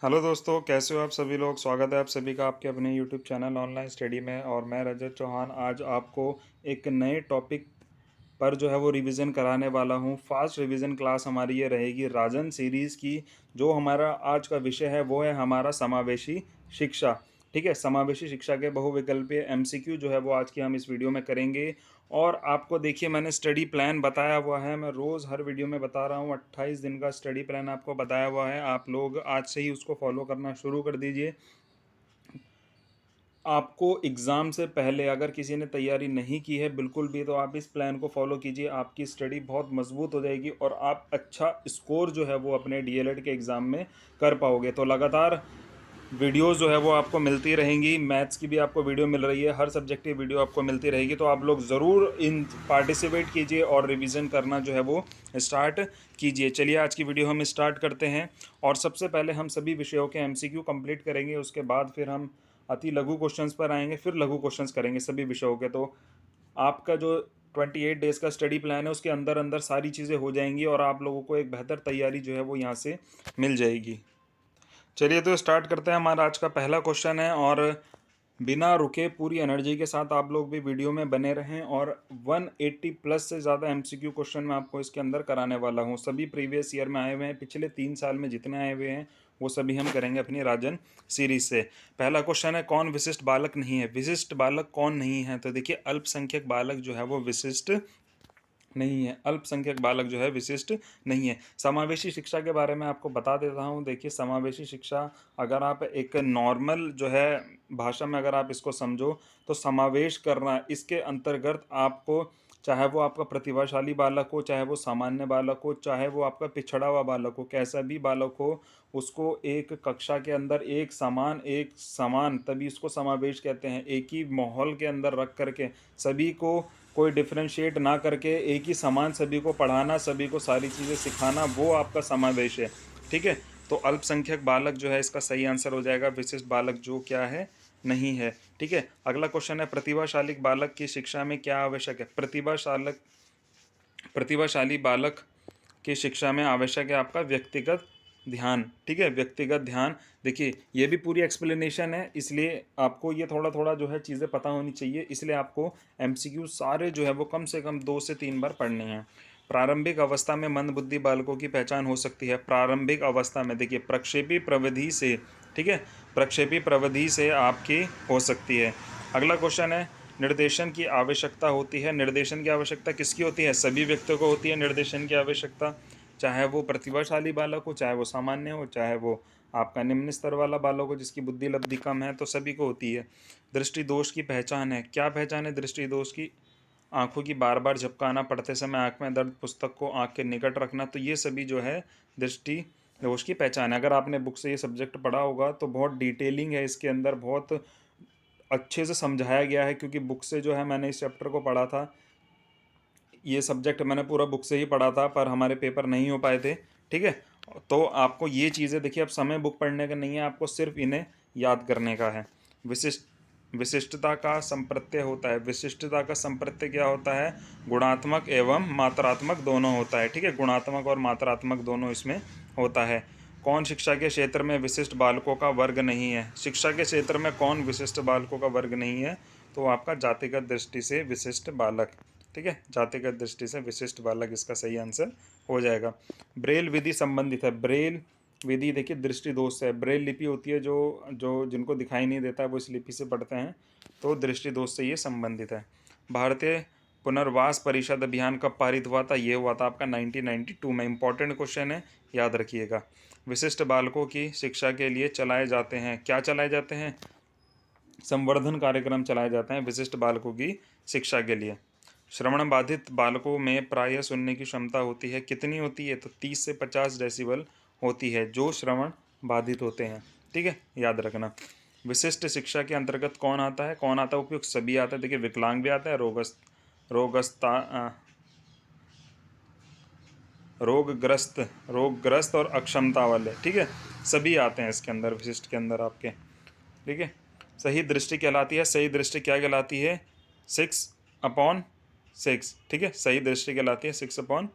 Hello दोस्तों, कैसे हो आप सभी लोग। स्वागत है आप सभी का आपके अपने यूट्यूब चैनल ऑनलाइन स्टडी में। और मैं रजत चौहान आज आपको एक नए टॉपिक पर जो है वो रिवीजन कराने वाला हूँ। फास्ट रिवीजन क्लास हमारी ये रहेगी राजन सीरीज़ की। जो हमारा आज का विषय है वो है हमारा समावेशी शिक्षा। ठीक है, समावेशी शिक्षा के बहुविकल्पीय एमसीक्यू जो है वो आज की हम इस वीडियो में करेंगे। और आपको देखिए, मैंने स्टडी प्लान बताया हुआ है, मैं रोज़ हर वीडियो में बता रहा हूँ। 28 दिन का स्टडी प्लान आपको बताया हुआ है, आप लोग आज से ही उसको फॉलो करना शुरू कर दीजिए। आपको एग्ज़ाम से पहले अगर किसी ने तैयारी नहीं की है बिल्कुल भी, तो आप इस प्लान को फॉलो कीजिए। आपकी स्टडी बहुत मजबूत हो जाएगी और आप अच्छा स्कोर जो है वो अपने डीएलएड के एग्ज़ाम में कर पाओगे। तो लगातार वीडियोस जो है वो आपको मिलती रहेंगी। मैथ्स की भी आपको वीडियो मिल रही है, हर सब्जेक्ट की वीडियो आपको मिलती रहेगी। तो आप लोग ज़रूर इन पार्टिसिपेट कीजिए और रिवीजन करना जो है वो स्टार्ट कीजिए। चलिए आज की वीडियो हम स्टार्ट करते हैं। और सबसे पहले हम सभी विषयों के एमसीक्यू कंप्लीट करेंगे, उसके बाद फिर हम अति लघु क्वेश्चंस पर आएंगे, फिर लघु क्वेश्चंस करेंगे सभी विषयों के। तो आपका जो 28 डेज़ का स्टडी प्लान है उसके अंदर अंदर सारी चीज़ें हो जाएंगी और आप लोगों को एक बेहतर तैयारी जो है वो यहाँ से मिल जाएगी। चलिए तो स्टार्ट करते हैं। हमारा आज का पहला क्वेश्चन है और बिना रुके पूरी एनर्जी के साथ आप लोग भी वीडियो में बने रहें। और 180 प्लस से ज़्यादा एमसीक्यू क्वेश्चन मैं आपको इसके अंदर कराने वाला हूँ। सभी प्रीवियस ईयर में आए हुए हैं, पिछले 3 साल में जितने आए हुए हैं वो सभी हम करेंगे अपनी राजन सीरीज से। पहला क्वेश्चन है, कौन विशिष्ट बालक नहीं है। विशिष्ट बालक कौन नहीं है, तो देखिए अल्पसंख्यक बालक जो है वो विशिष्ट नहीं है। अल्पसंख्यक बालक जो है विशिष्ट नहीं है। समावेशी शिक्षा के बारे में आपको बता देता हूँ। देखिए समावेशी शिक्षा, अगर आप एक नॉर्मल जो है भाषा में अगर आप इसको समझो तो समावेश करना, इसके अंतर्गत आपको, चाहे वो आपका प्रतिभाशाली बालक हो, चाहे वो सामान्य बालक हो, चाहे वो आपका पिछड़ा हुआ बालक हो, कैसा भी बालक हो, उसको एक कक्षा के अंदर एक समान तभी उसको समावेश कहते हैं। एक ही माहौल के अंदर रख करके सभी को कोई डिफ्रेंशिएट ना करके एक ही समान सभी को पढ़ाना, सभी को सारी चीज़ें सिखाना, वो आपका समावेश है। ठीक है, तो अल्पसंख्यक बालक जो है इसका सही आंसर हो जाएगा। विशिष्ट बालक जो क्या है, नहीं है। ठीक है, अगला क्वेश्चन है, प्रतिभाशाली बालक की शिक्षा में क्या आवश्यक है। प्रतिभाशाली बालक की शिक्षा में आवश्यक है आपका व्यक्तिगत ध्यान। ठीक है, व्यक्तिगत ध्यान। देखिए ये भी पूरी एक्सप्लेनेशन है, इसलिए आपको ये थोड़ा थोड़ा जो है चीज़ें पता होनी चाहिए। इसलिए आपको एमसीक्यू सारे जो है वो कम से कम 2 से 3 बार पढ़ने हैं। प्रारंभिक अवस्था में मंदबुद्धि बालकों की पहचान हो सकती है। प्रारंभिक अवस्था में देखिए प्रक्षेपी प्रविधि से, ठीक है, प्रक्षेपी प्रविधि से आपकी हो सकती है। अगला क्वेश्चन है, निर्देशन की आवश्यकता होती है। निर्देशन की आवश्यकता किसकी होती है, सभी व्यक्तियों को होती है निर्देशन की आवश्यकता। चाहे वो प्रतिभाशाली बालक हो, चाहे वो सामान्य हो, चाहे वो आपका निम्न स्तर वाला बालक हो जिसकी बुद्धि लब्धि कम है, तो सभी को होती है। दृष्टि दोष की पहचान है। क्या पहचान है दृष्टि दोष की, आंखों की बार बार झपकाना, पढ़ते समय आंख में दर्द, पुस्तक को आंख के निकट रखना, तो ये सभी जो है दृष्टि दोष की पहचान है। अगर आपने बुक से ये सब्जेक्ट पढ़ा होगा तो बहुत डिटेलिंग है इसके अंदर, बहुत अच्छे से समझाया गया है। क्योंकि बुक से जो है मैंने इस चैप्टर को पढ़ा था, ये सब्जेक्ट मैंने पूरा बुक से ही पढ़ा था, पर हमारे पेपर नहीं हो पाए थे। ठीक है, तो आपको ये चीज़ें देखिए, अब समय बुक पढ़ने का नहीं है, आपको सिर्फ इन्हें याद करने का है। विशिष्टता का संप्रत्यय होता है। विशिष्टता का संप्रत्यय क्या होता है, गुणात्मक एवं मात्रात्मक दोनों होता है। ठीक है, गुणात्मक और मात्रात्मक दोनों इसमें होता है। कौन शिक्षा के क्षेत्र में विशिष्ट बालकों का वर्ग नहीं है। शिक्षा के क्षेत्र में कौन विशिष्ट बालकों का वर्ग नहीं है, तो आपका जातिगत दृष्टि से विशिष्ट बालक। ठीक है, जातिगत दृष्टि से विशिष्ट बालक इसका सही आंसर हो जाएगा। ब्रेल विधि संबंधित है। ब्रेल विधि देखिए दृष्टि दोष से है। ब्रेल लिपि होती है जो जो जिनको दिखाई नहीं देता है वो इस लिपि से पढ़ते हैं, तो दृष्टि दोष से ये संबंधित है। भारतीय पुनर्वास परिषद अभियान कब पारित हुआ था, ये हुआ था आपका 1992 में। इंपॉर्टेंट क्वेश्चन है, याद रखिएगा। विशिष्ट बालकों की शिक्षा के लिए चलाए जाते हैं, क्या चलाए जाते हैं, संवर्धन कार्यक्रम चलाए जाते हैं विशिष्ट बालकों की शिक्षा के लिए। श्रवण बाधित बालकों में प्रायः सुनने की क्षमता होती है, कितनी होती है, तो 30 से 50 डेसिबल होती है जो श्रवण बाधित होते हैं। ठीक है, याद रखना। विशिष्ट शिक्षा के अंतर्गत कौन आता है, कौन आता है उपयुक्त, सभी आता है। देखिए विकलांग भी आता है, रोगस्ता रोगग्रस्त और अक्षमता वाले, ठीक है, सभी आते हैं इसके अंदर, विशिष्ट के अंदर आपके। ठीक है, सही दृष्टि कहलाती है। सही दृष्टि क्या कहलाती है, 6/6। ठीक है, सही दृष्टि कहलाती है 6/6,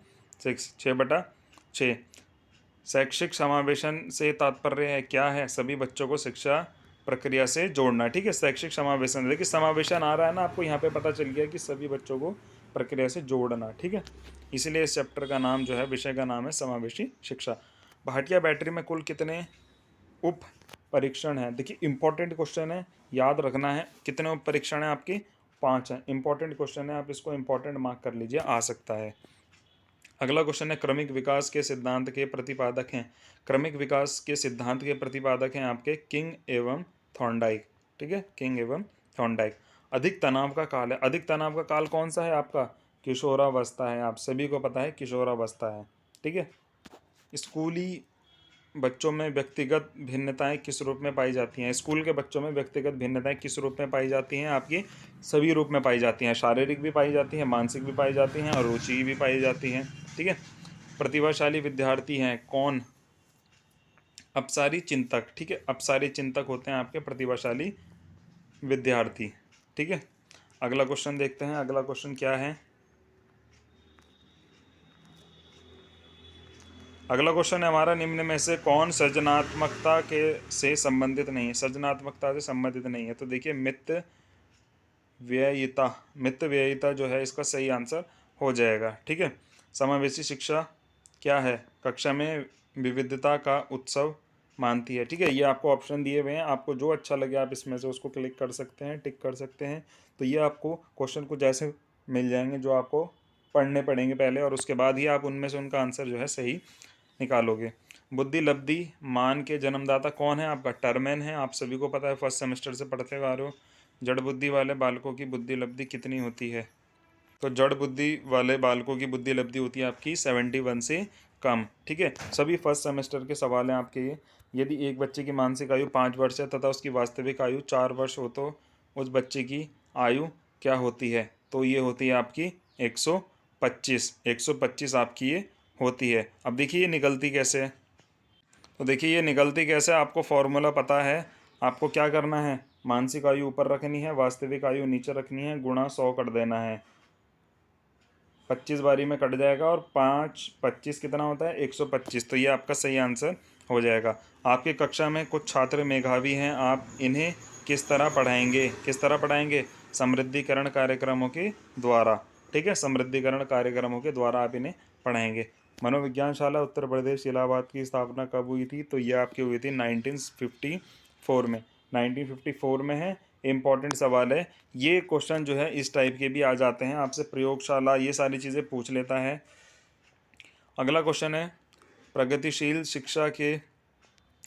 6/6। शैक्षिक समावेशन से तात्पर्य है क्या है? सभी बच्चों को शिक्षा प्रक्रिया से जोड़ना। ठीक है, शैक्षिक समावेशन, देखिए समावेशन आ रहा है ना, आपको यहाँ पे पता चल गया कि सभी बच्चों को प्रक्रिया से जोड़ना। ठीक है, इसलिए इस चैप्टर का नाम जो है, विषय का नाम है समावेशी शिक्षा। भाटिया बैटरी में कुल कितने उप परीक्षण है? देखिए इंपॉर्टेंट क्वेश्चन है, याद रखना है। कितने उप परीक्षण है आपकी? 5 हैं। इंपॉर्टेंट क्वेश्चन है, आप इसको इंपॉर्टेंट मार्क कर लीजिए, आ सकता है। अगला क्वेश्चन है, क्रमिक विकास के सिद्धांत के प्रतिपादक हैं। क्रमिक विकास के सिद्धांत के प्रतिपादक हैं आपके किंग एवं थॉर्नडाइक। ठीक है, किंग एवं थॉर्नडाइक। अधिक तनाव का काल है, अधिक तनाव का काल कौन सा है आपका? किशोरावस्था है, आप सभी को पता है किशोरावस्था है। ठीक है, स्कूली बच्चों में व्यक्तिगत भिन्नताएं किस रूप में पाई जाती हैं? स्कूल के बच्चों में व्यक्तिगत भिन्नताएं किस रूप में पाई जाती हैं? आपकी सभी रूप में पाई जाती हैं, शारीरिक भी पाई जाती हैं, मानसिक भी पाई जाती हैं और रुचि भी पाई जाती हैं। ठीक है, प्रतिभाशाली विद्यार्थी हैं कौन? अपसारी चिंतक। ठीक है, अपसारी चिंतक होते हैं आपके प्रतिभाशाली विद्यार्थी। ठीक है, अगला क्वेश्चन देखते हैं। अगला क्वेश्चन क्या है? अगला क्वेश्चन है हमारा, निम्न में से कौन सृजनात्मकता के से संबंधित नहीं है? सृजनात्मकता से संबंधित नहीं है, तो देखिए मित्त व्ययिता, मित्त व्ययिता जो है इसका सही आंसर हो जाएगा। ठीक है, समावेशी शिक्षा क्या है? कक्षा में विविधता का उत्सव मानती है। ठीक है, ये आपको ऑप्शन दिए हुए हैं, आपको जो अच्छा लगे आप इसमें से उसको क्लिक कर सकते हैं, टिक कर सकते हैं। तो ये आपको क्वेश्चन कुछ ऐसे मिल जाएंगे जो आपको पढ़ने पड़ेंगे पहले, और उसके बाद ही आप उनमें से उनका आंसर जो है सही निकालोगे। बुद्धि लब्धि मान के जन्मदाता कौन है? आपका टर्मेन है, आप सभी को पता है, फर्स्ट सेमेस्टर से पढ़ते आ रहे हो। जड़ बुद्धि वाले बालकों की बुद्धि लब्धि कितनी होती है? तो जड़ बुद्धि वाले बालकों की बुद्धि लब्धि होती है आपकी 71 से कम। ठीक है, सभी फर्स्ट सेमेस्टर के सवाल हैं आपके ये। यदि एक बच्चे की मानसिक आयु 5 वर्ष है तथा उसकी वास्तविक आयु 4 वर्ष हो तो उस बच्चे की आयु क्या होती है? तो ये होती है आपकी 125। 125 आपकी ये होती है। अब देखिए ये निकलती कैसे है? तो देखिए ये निकलती कैसे, आपको फॉर्मूला पता है। आपको क्या करना है? मानसिक आयु ऊपर रखनी है, वास्तविक आयु नीचे रखनी है, गुणा 100 कर देना है। 25 बारी में कट जाएगा और 5 25 कितना होता है? 125। तो ये आपका सही आंसर हो जाएगा। आपकी कक्षा में कुछ छात्र मेधावी हैं, आप इन्हें किस तरह पढ़ाएंगे? किस तरह पढ़ाएंगे? समृद्धिकरण कार्यक्रमों के द्वारा। ठीक है, समृद्धिकरण कार्यक्रमों के द्वारा आप इन्हें पढ़ाएंगे। मनोविज्ञानशाला उत्तर प्रदेश इलाहाबाद की स्थापना कब हुई थी? तो ये आपकी हुई थी 1954 में। 1954 में है। इम्पॉर्टेंट सवाल है ये। क्वेश्चन जो है इस टाइप के भी आ जाते हैं आपसे, प्रयोगशाला ये सारी चीज़ें पूछ लेता है। अगला क्वेश्चन है, प्रगतिशील शिक्षा के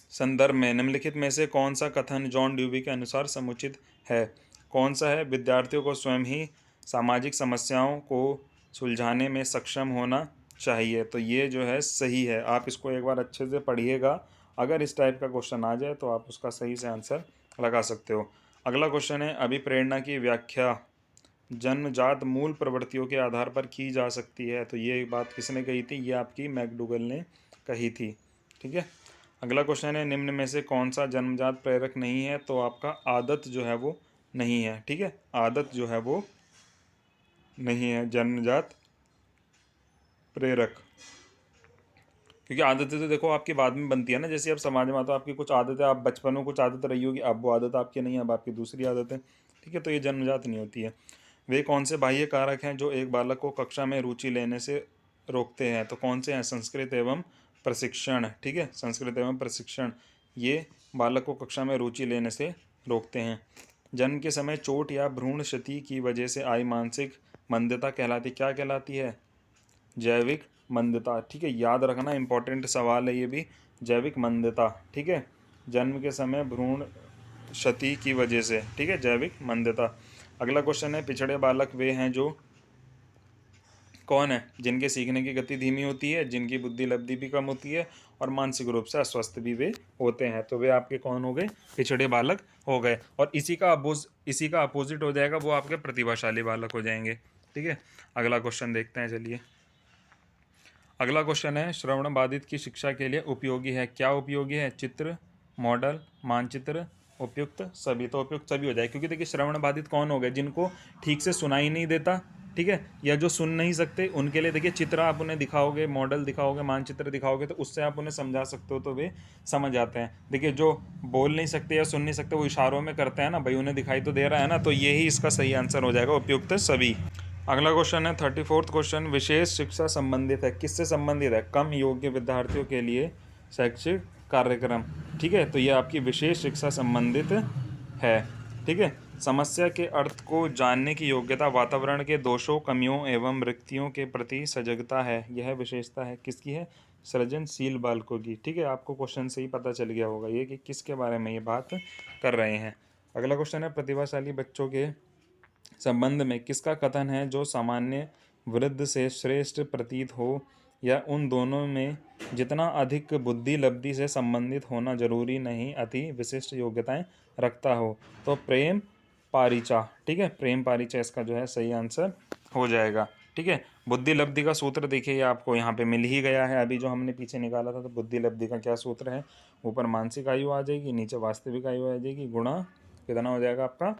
संदर्भ में निम्नलिखित में से कौन सा कथन जॉन ड्यूवी के अनुसार समुचित है? कौन सा है? विद्यार्थियों को स्वयं ही सामाजिक समस्याओं को सुलझाने में सक्षम होना चाहिए। तो ये जो है सही है, आप इसको एक बार अच्छे से पढ़िएगा। अगर इस टाइप का क्वेश्चन आ जाए तो आप उसका सही से आंसर लगा सकते हो। अगला क्वेश्चन है, अभिप्रेरणा की व्याख्या जन्मजात मूल प्रवृत्तियों के आधार पर की जा सकती है। तो ये बात किसने कही थी? ये आपकी मैकडूगल ने कही थी। ठीक है, अगला क्वेश्चन है, निम्न में से कौन सा जन्मजात प्रेरक नहीं है? तो आपका आदत जो है वो नहीं है। ठीक है, आदत जो है वो नहीं है जन्मजात प्रेरक, क्योंकि आदतें तो देखो आपकी बाद में बनती है ना, जैसे आप समाज में आते हो आपकी कुछ आदतें, आप बचपन में कुछ आदत रही होगी, अब वो आदत आपकी नहीं है, अब आपकी दूसरी आदत है। ठीक है, तो ये जन्मजात नहीं होती है। वे कौन से बाह्य कारक हैं जो एक बालक को कक्षा में रुचि लेने से रोकते हैं? तो कौन से हैं? संस्कृत एवं प्रशिक्षण। ठीक है, संस्कृत एवं प्रशिक्षण ये बालक को कक्षा में रुचि लेने से रोकते हैं। जन्म के समय चोट या भ्रूण क्षति की वजह से आई मानसिक मंदता कहलाती, क्या कहलाती है? जैविक मंदता। ठीक है, याद रखना, इंपॉर्टेंट सवाल है ये भी, जैविक मंदता। ठीक है, जन्म के समय भ्रूण क्षति की वजह से। ठीक है, जैविक मंदता। अगला क्वेश्चन है, पिछड़े बालक वे हैं जो कौन है? जिनके सीखने की गति धीमी होती है, जिनकी बुद्धि लब्धि भी कम होती है और मानसिक रूप से अस्वस्थ भी वे होते हैं। तो वे आपके कौन हो गए? पिछड़े बालक हो गए। और इसी का अपोजिट हो जाएगा, वो आपके प्रतिभाशाली बालक हो जाएंगे। ठीक है, अगला क्वेश्चन देखते हैं, चलिए। अगला क्वेश्चन है, श्रवण बाधित की शिक्षा के लिए उपयोगी है। क्या उपयोगी है? चित्र, मॉडल, मानचित्र, उपयुक्त सभी। तो उपयुक्त सभी हो जाए, क्योंकि देखिए श्रवण बाधित कौन हो गए? जिनको ठीक से सुनाई नहीं देता। ठीक है। या जो सुन नहीं सकते उनके लिए देखिए चित्र आप उन्हें दिखाओगे, मॉडल दिखाओगे, मानचित्र दिखाओगे तो उससे आप उन्हें समझा सकते हो, तो वे समझ आते हैं। देखिए जो बोल नहीं सकते या सुन नहीं सकते वो इशारों में करते हैं ना भाई, उन्हें दिखाई तो दे रहा है ना, तो यही इसका सही आंसर हो जाएगा, उपयुक्त सभी। अगला क्वेश्चन है 34th क्वेश्चन, विशेष शिक्षा संबंधित है, किससे संबंधित है? कम योग्य विद्यार्थियों के लिए शैक्षिक कार्यक्रम, ठीक है। तो ये आपकी विशेष शिक्षा संबंधित है, ठीक है। समस्या के अर्थ को जानने की योग्यता, वातावरण के दोषों, कमियों एवं रिक्तियों के प्रति सजगता है, यह विशेषता है किसकी है? सृजनशील बालकों की, ठीक है। आपको क्वेश्चन से ही पता चल गया होगा ये कि किसके बारे में ये बात कर रहे हैं। अगला क्वेश्चन है, प्रतिभाशाली बच्चों के संबंध में किसका कथन है जो सामान्य वृद्ध से श्रेष्ठ प्रतीत हो, या उन दोनों में जितना अधिक बुद्धि लब्धि से संबंधित होना जरूरी नहीं अति विशिष्ट योग्यताएं रखता हो? तो प्रेम पारिचा, ठीक है, प्रेम पारिचा इसका जो है सही आंसर हो जाएगा, ठीक है। बुद्धि लब्धि का सूत्र देखिए ये आपको यहाँ पे मिल ही गया है, अभी जो हमने पीछे निकाला था। तो बुद्धि लब्धि का क्या सूत्र है? ऊपर मानसिक आयु आ जाएगी, नीचे वास्तविक आयु आ जाएगी, गुणा कितना हो जाएगा आपका?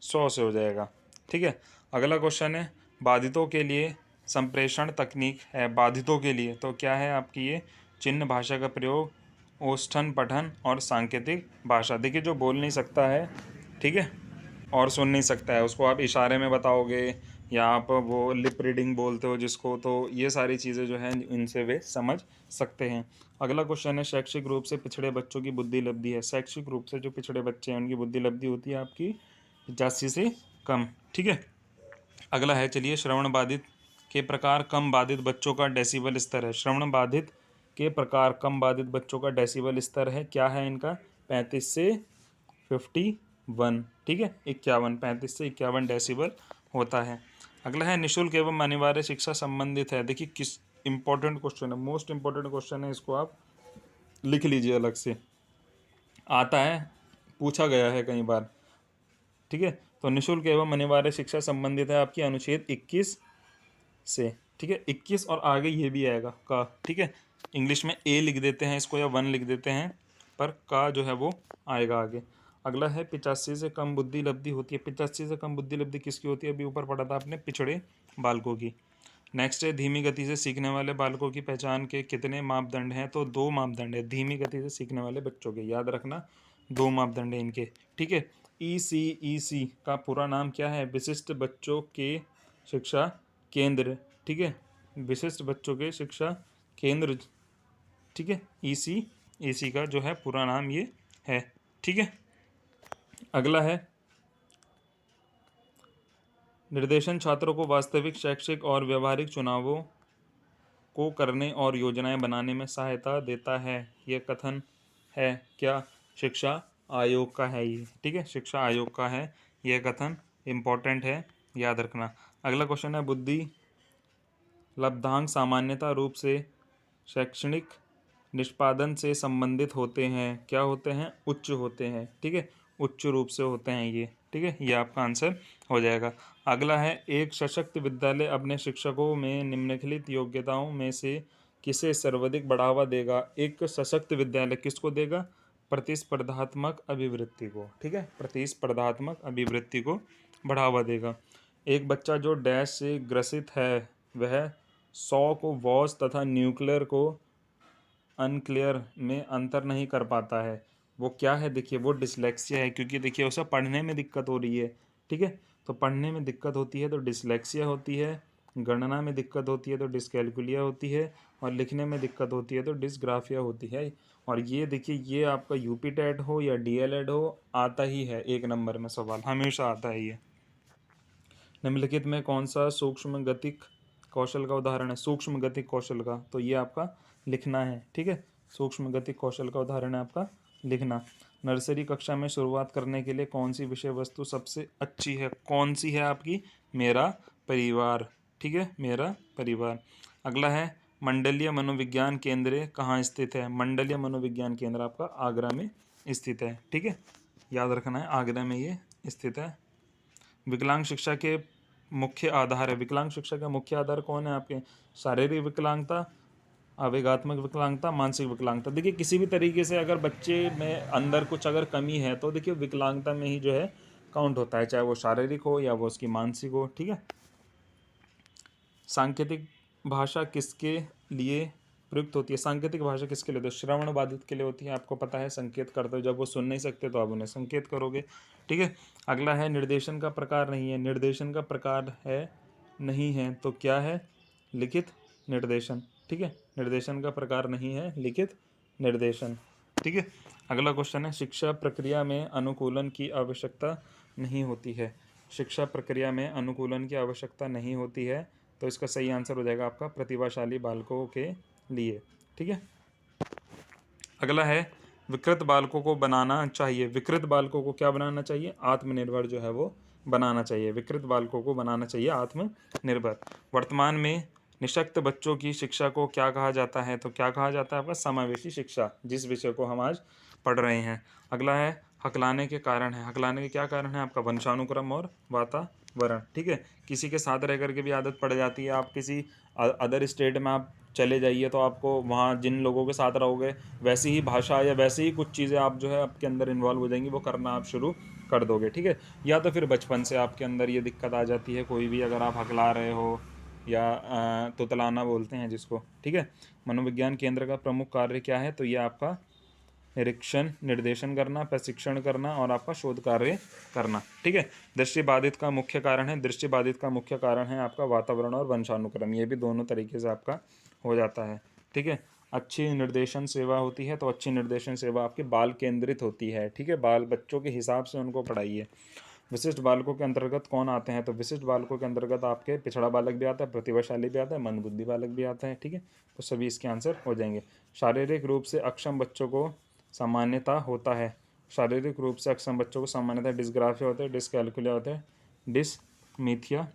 100 से हो जाएगा, ठीक है। अगला क्वेश्चन है, बाधितों के लिए संप्रेषण तकनीक है, बाधितों के लिए तो क्या है आपकी? ये चिन्ह भाषा का प्रयोग, औष्ठन पठन और सांकेतिक भाषा। देखिए जो बोल नहीं सकता है, ठीक है, और सुन नहीं सकता है, उसको आप इशारे में बताओगे या आप वो लिप रीडिंग बोलते हो जिसको, तो ये सारी चीज़ें जो हैं इनसे वे समझ सकते हैं। अगला क्वेश्चन है, शैक्षिक रूप से पिछड़े बच्चों की बुद्धि लब्धि है। शैक्षिक रूप से जो पिछड़े बच्चे हैं उनकी बुद्धि लब्धि होती है आपकी 85 से कम, ठीक है। अगला है, चलिए, श्रवण बाधित के प्रकार कम बाधित बच्चों का डेसिबल स्तर है। श्रवण बाधित के प्रकार कम बाधित बच्चों का डेसिबल स्तर है, क्या है इनका? 35 से 51, ठीक है, 51, 35 से 51 डेसिबल होता है। अगला है, निःशुल्क एवं अनिवार्य शिक्षा संबंधित है। देखिए किस इंपॉर्टेंट क्वेश्चन है, मोस्ट इंपॉर्टेंट क्वेश्चन है, इसको आप लिख लीजिए, अलग से आता है, पूछा गया है कई बार, ठीक है। तो निःशुल्क एवं अनिवार्य शिक्षा संबंधित है आपकी अनुच्छेद 21 से, ठीक है। 21 और आगे ये भी आएगा का, ठीक है। इंग्लिश में ए लिख देते हैं इसको या 1 लिख देते हैं, पर का जो है वो आएगा आगे। अगला है, 85 से कम बुद्धि लब्धि होती है। 85 से कम बुद्धि लब्धि किसकी होती है? अभी ऊपर पढ़ा था आपने, पिछड़े बालकों की। नेक्स्ट है, धीमी गति से सीखने वाले बालकों की पहचान के कितने मापदंड हैं? तो 2 मापदंड है धीमी गति से सीखने वाले बच्चों के, याद रखना 2 मापदंड है इनके, ठीक है। ECEC का पूरा नाम क्या है? विशिष्ट बच्चों के शिक्षा केंद्र, ठीक है, विशिष्ट बच्चों के शिक्षा केंद्र, ठीक है। ECEC का जो है पूरा नाम ये है, ठीक है। अगला है, निर्देशन छात्रों को वास्तविक शैक्षिक और व्यवहारिक चुनावों को करने और योजनाएं बनाने में सहायता देता है। ये कथन है क्या? शिक्षा आयोग का है ये, ठीक है, शिक्षा आयोग का है ये कथन, इम्पोर्टेंट है, याद रखना। अगला क्वेश्चन है, बुद्धि लब्धांक सामान्यतः रूप से शैक्षणिक निष्पादन से संबंधित होते हैं। क्या होते हैं? उच्च होते हैं, ठीक है, उच्च रूप से होते हैं ये, ठीक है, ये आपका आंसर हो जाएगा। अगला है, एक सशक्त विद्यालय अपने शिक्षकों में निम्नलिखित योग्यताओं में से किसे सर्वाधिक बढ़ावा देगा? एक सशक्त विद्यालय किसको देगा? प्रतिस्पर्धात्मक अभिवृत्ति को, ठीक है, प्रतिस्पर्धात्मक अभिवृत्ति को बढ़ावा देगा। एक बच्चा जो डैश से ग्रसित है वह 100 को वॉश तथा न्यूक्लियर को अनक्लियर में अंतर नहीं कर पाता है। वो क्या है? देखिए वो डिसलेक्सिया है, क्योंकि देखिए उसे पढ़ने में दिक्कत हो रही है, ठीक है। तो पढ़ने में दिक्कत होती है तो डिसलेक्सिया होती है, गणना में दिक्कत होती है तो डिसकैलकुलिया होती है, और लिखने में दिक्कत होती है तो डिसग्राफिया होती है। और ये देखिए ये आपका यूपी टेट हो या DLED हो, आता ही है 1 नंबर में सवाल, हमेशा आता है ये। निम्नलिखित में कौन सा सूक्ष्म गतिक कौशल का उदाहरण है? सूक्ष्म गतिक कौशल का, तो ये आपका लिखना है, ठीक है, सूक्ष्म गतिक कौशल का उदाहरण है आपका लिखना। नर्सरी कक्षा में शुरुआत करने के लिए कौन सी विषय वस्तु सबसे अच्छी है? कौन सी है आपकी? मेरा परिवार, ठीक है, मेरा परिवार। अगला है, मंडलीय मनोविज्ञान केंद्र कहाँ स्थित है? मंडलीय मनोविज्ञान केंद्र आपका आगरा में स्थित है, ठीक है, याद रखना है, आगरा में ये स्थित है। विकलांग शिक्षा के मुख्य आधार है। विकलांग शिक्षा का मुख्य आधार कौन है आपके? शारीरिक विकलांगता, आवेगात्मक विकलांगता, मानसिक विकलांगता। देखिए किसी भी तरीके से अगर बच्चे में अंदर कुछ अगर कमी है तो देखिए विकलांगता में ही जो है काउंट होता है, चाहे वो शारीरिक हो या वो उसकी मानसिक हो, ठीक है। सांकेतिक भाषा किसके लिए प्रयुक्त होती है? सांकेतिक भाषा किसके लिए होती है? श्रवण बाधित के लिए होती है, आपको पता है। संकेत करते हो, जब वो सुन नहीं सकते तो आप उन्हें संकेत करोगे, ठीक है। अगला है निर्देशन का प्रकार नहीं है। निर्देशन का प्रकार है नहीं है तो क्या है? लिखित निर्देशन, ठीक है। निर्देशन का प्रकार नहीं है लिखित निर्देशन, ठीक है। अगला क्वेश्चन है शिक्षा प्रक्रिया में अनुकूलन की आवश्यकता नहीं होती है। शिक्षा प्रक्रिया में अनुकूलन की आवश्यकता नहीं होती है, तो इसका सही आंसर हो जाएगा आपका प्रतिभाशाली बालकों के लिए, ठीक है। अगला है विकृत बालकों को बनाना चाहिए। विकृत बालकों को क्या बनाना चाहिए? आत्मनिर्भर जो है वो बनाना चाहिए। विकृत बालकों को बनाना चाहिए आत्मनिर्भर। वर्तमान में निशक्त बच्चों की शिक्षा को क्या कहा जाता है? तो क्या कहा जाता है आपका? समावेशी शिक्षा, जिस विषय को हम आज पढ़ रहे हैं। अगला है हकलाने के कारण है। हकलाने के क्या कारण है आपका? वंशानुक्रम और वातावरण, ठीक है। किसी के साथ रह करके भी आदत पड़ जाती है। आप किसी अदर स्टेट में आप चले जाइए तो आपको वहाँ जिन लोगों के साथ रहोगे वैसी ही भाषा या वैसे ही कुछ चीज़ें आप जो है आपके अंदर इन्वॉल्व हो जाएंगी, वो करना आप शुरू कर दोगे, ठीक है। या तो फिर बचपन से आपके अंदर ये दिक्कत आ जाती है, कोई भी अगर आप हकला रहे हो या तुतलाना बोलते हैं जिसको, ठीक है। मनोविज्ञान केंद्र का प्रमुख कार्य क्या है? तो ये आपका निरीक्षण, निर्देशन करना, प्रशिक्षण करना और आपका शोध कार्य करना, ठीक है। दृष्टिबाधित का मुख्य कारण है, दृष्टिबाधित का मुख्य कारण है आपका वातावरण और वंशानुक्रम। ये भी दोनों तरीके से आपका हो जाता है, ठीक है। अच्छी निर्देशन सेवा होती है, तो अच्छी निर्देशन सेवा आपकी बाल केंद्रित होती है, ठीक है। बाल बच्चों के हिसाब से उनको पढ़ाइए। विशिष्ट बालकों के अंतर्गत कौन आते हैं? तो विशिष्ट बालकों के अंतर्गत आपके पिछड़ा बालक भी आता है, प्रतिभाशाली भी आता है, मंदबुद्धि बालक भी आता है, ठीक है। तो सभी इसके आंसर हो जाएंगे। शारीरिक रूप से अक्षम बच्चों को सामान्यता होता है। शारीरिक रूप से अक्षम बच्चों को सामान्यतः डिस्ग्राफिया होता है, डिसकैलकुलिया होता है, डिसमीथिया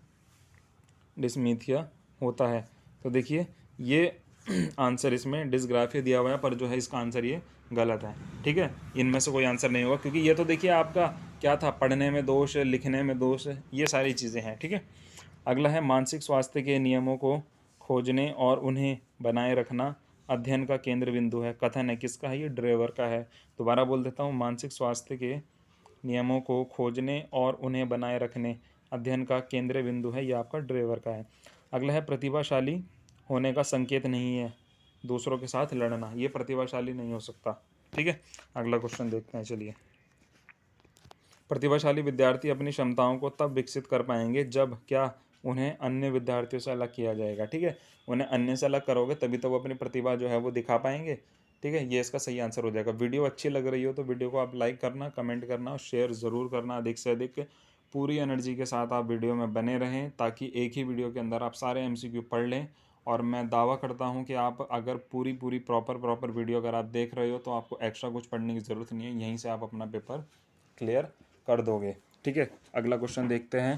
डिसमीथिया होता है। तो देखिए ये आंसर इसमें डिसग्राफिया दिया हुआ है, पर जो है इसका आंसर ये गलत है, ठीक है। इनमें से कोई आंसर नहीं होगा, क्योंकि ये तो देखिए आपका क्या था, पढ़ने में दोष है, लिखने में दोष है, ये सारी चीज़ें हैं, ठीक है। अगला है मानसिक स्वास्थ्य के नियमों को खोजने और उन्हें बनाए रखना अध्ययन का केंद्र बिंदु है। कथन है किसका है? ये ड्रेवर का है। दोबारा बोल देता हूँ, मानसिक स्वास्थ्य के नियमों को खोजने और उन्हें बनाए रखने अध्ययन का केंद्र बिंदु है, ये आपका ड्रेवर का है। अगला है प्रतिभाशाली होने का संकेत नहीं है दूसरों के साथ लड़ना, ये प्रतिभाशाली नहीं हो सकता, ठीक है। अगला क्वेश्चन देखते हैं, चलिए। प्रतिभाशाली विद्यार्थी अपनी क्षमताओं को तब विकसित कर पाएंगे जब क्या? उन्हें अन्य विद्यार्थियों से अलग किया जाएगा, ठीक है। उन्हें अन्य से अलग करोगे तभी तो वो अपनी प्रतिभा जो है वो दिखा पाएंगे, ठीक है। ये इसका सही आंसर हो जाएगा। वीडियो अच्छी लग रही हो तो वीडियो को आप लाइक करना, कमेंट करना और शेयर ज़रूर करना अधिक से अधिक। पूरी एनर्जी के साथ आप वीडियो में बने रहें, ताकि एक ही वीडियो के अंदर आप सारे MCQ पढ़ लें। और मैं दावा करता हूँ कि आप अगर पूरी पूरी प्रॉपर वीडियो अगर आप देख रहे हो तो आपको एक्स्ट्रा कुछ पढ़ने की ज़रूरत नहीं है, यहीं से आप अपना पेपर क्लियर कर दोगे, ठीक है। अगला क्वेश्चन देखते हैं।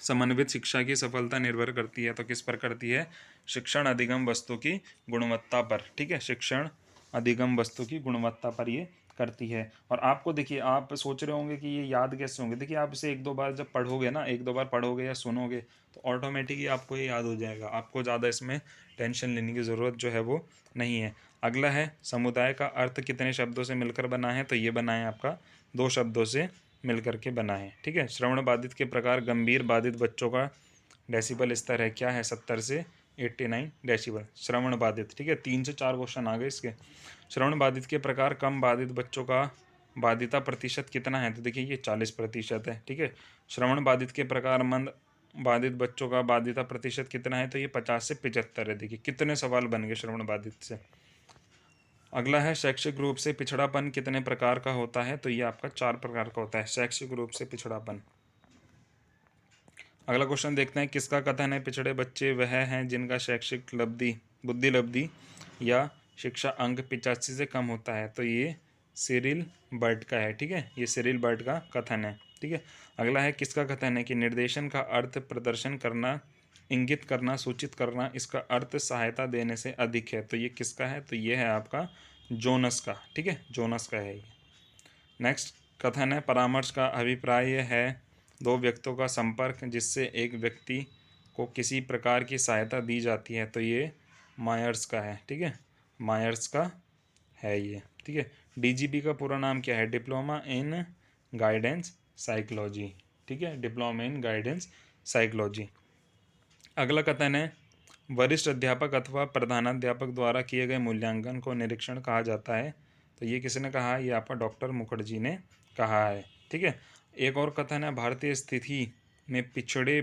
समन्वित शिक्षा की सफलता निर्भर करती है, तो किस पर करती है? शिक्षण अधिगम वस्तु की गुणवत्ता पर, ठीक है। शिक्षण अधिगम वस्तु की गुणवत्ता पर ये करती है। और आपको देखिए, आप सोच रहे होंगे कि ये याद कैसे होंगे। देखिए, आप इसे एक दो बार जब पढ़ोगे ना, एक दो बार पढ़ोगे या सुनोगे तो ऑटोमेटिकली आपको ये याद हो जाएगा। आपको ज़्यादा इसमें टेंशन लेने की ज़रूरत जो है वो नहीं है। अगला है समुदाय का अर्थ कितने शब्दों से मिलकर बना है? तो ये बना है आपका 2 शब्दों से मिलकर के बना है, ठीक है। श्रवण बाधित के प्रकार गंभीर बाधित बच्चों का डेसिबल स्तर है, क्या है? 70 से 89 डेसिबल श्रवण बाधित, ठीक है। 3 से 4 क्वेश्चन आ गए इसके। श्रवण बाधित के प्रकार कम बाधित बच्चों का बाधिता प्रतिशत कितना है? तो देखिए ये 40% है, ठीक है। श्रवण बाधित के प्रकार मंद बाधित बच्चों का बाधिता प्रतिशत कितना है? तो ये 50 से 75 है। देखिए कितने सवाल बन गए श्रवण बाधित से। अगला है शैक्षिक रूप से पिछड़ापन कितने प्रकार का होता है? तो ये आपका 4 प्रकार का होता है, शैक्षिक रूप से पिछड़ापन। अगला क्वेश्चन देखते हैं, किसका कथन है पिछड़े बच्चे वह हैं जिनका शैक्षिक लब्धि बुद्धि लब्धि या शिक्षा अंक 85 से कम होता है? तो ये सिरिल बर्ट का है, ठीक है। ये सिरिल बर्ट का कथन है, ठीक है। अगला है किसका कथन है कि निर्देशन का अर्थ प्रदर्शन करना, इंगित करना, सूचित करना, इसका अर्थ सहायता देने से अधिक है? तो ये किसका है? तो ये है आपका जोनस का, ठीक है। जोनस का है ये। नेक्स्ट कथन है परामर्श का अभिप्राय है दो व्यक्तियों का संपर्क जिससे एक व्यक्ति को किसी प्रकार की सहायता दी जाती है। तो ये मायर्स का है, ठीक है। मायर्स का है ये, ठीक है। DGP का पूरा नाम क्या है? डिप्लोमा इन गाइडेंस साइकोलॉजी, ठीक है। Diploma in guidance psychology. अगला कथन है, वरिष्ठ अध्यापक अथवा प्रधानाध्यापक द्वारा किए गए मूल्यांकन को निरीक्षण कहा जाता है। तो ये किसने कहा है? ये आपका डॉक्टर मुखर्जी ने कहा है। ठीक है। एक और कथन है, भारतीय स्थिति में पिछड़े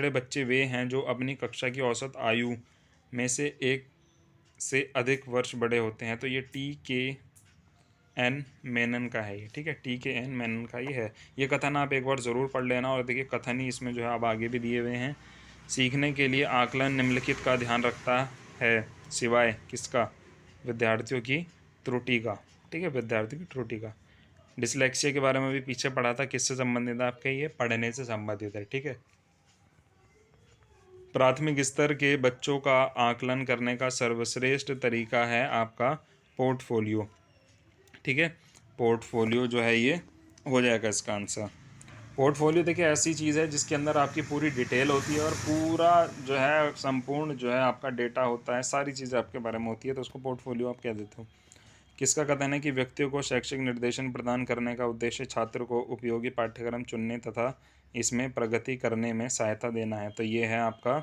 बच्चे वे हैं जो अपनी कक्षा की औसत आयु में से एक से अधिक वर्ष बड़े होते हैं। तो ये T.K.N. मेनन का है ये। ठीक है, T.K.N. मेनन का ये है। ये कथन आप एक बार ज़रूर पढ़ लेना। और देखिए कथन ही इसमें जो है आप आगे भी दिए हुए हैं। सीखने के लिए आकलन निम्नलिखित का ध्यान रखता है, सिवाय किसका? विद्यार्थियों की त्रुटि का। ठीक है, विद्यार्थियों की त्रुटि का। डिसलेक्सिया के बारे में भी पीछे पढ़ा था, किससे संबंधित है आपके? ये पढ़ने से संबंधित है। ठीक है। प्राथमिक स्तर के बच्चों का आकलन करने का सर्वश्रेष्ठ तरीका है आपका पोर्टफोलियो। ठीक है, पोर्टफोलियो जो है ये हो जाएगा इसका आंसर। पोर्टफोलियो देखिए ऐसी चीज़ है जिसके अंदर आपकी पूरी डिटेल होती है और पूरा जो है संपूर्ण जो है आपका डेटा होता है, सारी चीज़ें आपके बारे में होती है, तो उसको पोर्टफोलियो आप कह देते हो। किसका कथन है कि व्यक्तियों को शैक्षिक निर्देशन प्रदान करने का उद्देश्य छात्र को उपयोगी पाठ्यक्रम चुनने तथा इसमें प्रगति करने में सहायता देना है? तो ये है आपका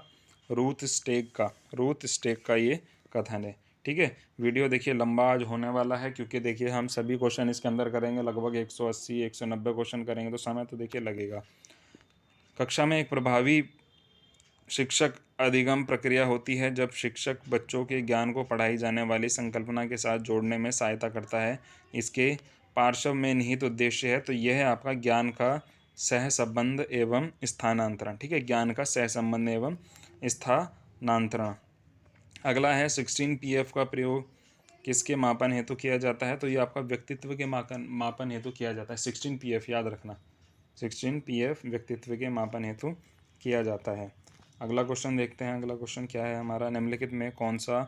रूथ स्टेक का ये कथन है। ठीक है। वीडियो देखिए लंबा आज होने वाला है, क्योंकि देखिए हम सभी क्वेश्चन इसके अंदर करेंगे, लगभग 180 190 क्वेश्चन करेंगे, तो समय तो देखिए लगेगा। कक्षा में एक प्रभावी शिक्षक अधिगम प्रक्रिया होती है जब शिक्षक बच्चों के ज्ञान को पढ़ाई जाने वाली संकल्पना के साथ जोड़ने में सहायता करता है। इसके पार्श्व में निहित उद्देश्य है। तो यह है आपका ज्ञान का सहसंबंध एवं स्थानांतरण। ठीक है, ज्ञान का सहसंबंध एवं स्थानांतरण। अगला है 16 PF का प्रयोग किसके मापन हेतु किया जाता है? तो ये आपका व्यक्तित्व के मापन हेतु किया जाता है। 16 PF याद रखना, 16 PF व्यक्तित्व के मापन हेतु किया जाता है। अगला क्वेश्चन देखते हैं। अगला क्वेश्चन क्या है हमारा? निम्नलिखित में कौन सा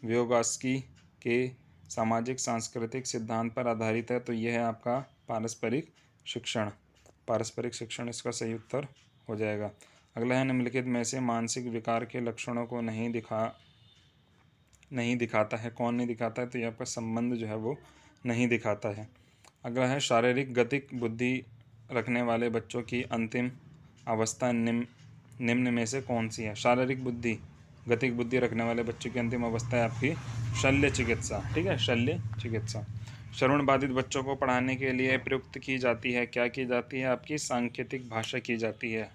व्योगास्की के सामाजिक सांस्कृतिक सिद्धांत पर आधारित है? तो यह है आपका पारस्परिक शिक्षण। पारस्परिक शिक्षण इसका सही उत्तर हो जाएगा। अगला है, निम्नलिखित में से मानसिक विकार के लक्षणों को नहीं दिखाता है। कौन नहीं दिखाता है? तो ये आपका संबंध जो है वो नहीं दिखाता है। अगला है, शारीरिक गतिक बुद्धि रखने वाले बच्चों की अंतिम अवस्था निम्न में से कौन सी है? शारीरिक बुद्धि, गतिक बुद्धि रखने वाले बच्चों की अंतिम अवस्था है आपकी शल्य चिकित्सा। ठीक है, शल्य चिकित्सा। श्रवण बाधित बच्चों को पढ़ाने के लिए प्रयुक्त की जाती है, क्या की जाती है? आपकी सांकेतिक भाषा की जाती है।